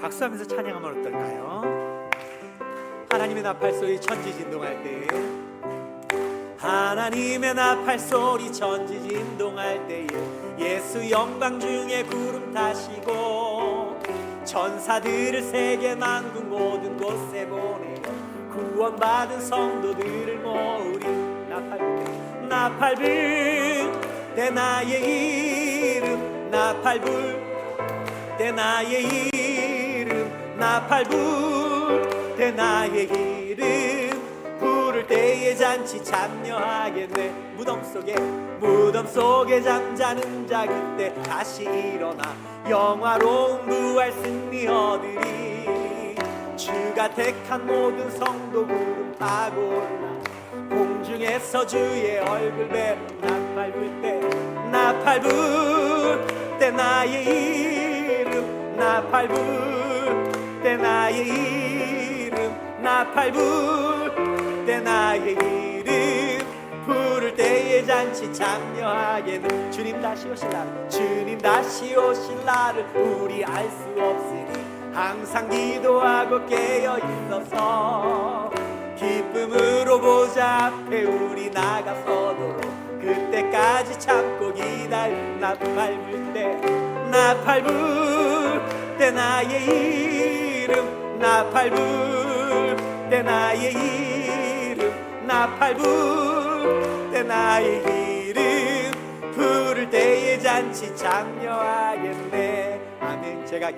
박수하면서 찬양하면 어떨까요? 하나님의 나팔 소리 천지 진동할 때, 하나님의 나팔 소리 천지 진동할 때에 예수 영광 중에 구름 타시고 천사들을 세계 만국 모든 곳에 보내어 구원받은 성도들을 모으리. 나팔 불 때 나의 이름, 나팔 불 때 나의 이름, 나팔 불 때 나의 이름, 부를 때에 잔치 참여하겠네. 무덤 속에 잠자는 자 그때 다시 일어나 영화로운 부활 승리 얻으리. 주가 택한 모든 성도 구름 타고 올라 공중에서 주의 얼굴 뵈. 나팔 불 때 나의 이름, 나팔 불 때 나의 이름, 나팔 불 때 나의 이름, 부를 때에 잔치 참여하겠네. 주님 다시 오실 날을 우리 알 수 없으니 항상 기도하고 깨어 있어서 기쁨으로 보좌 앞에 우리 나가서도록 그때까지 참고 기다려. 나팔 불 때 나의 이름, 나팔 불 때 나의 이름, 나팔 불 때 나의 이름, 부를 때에 잔치 참여하겠네. 아멘. 제가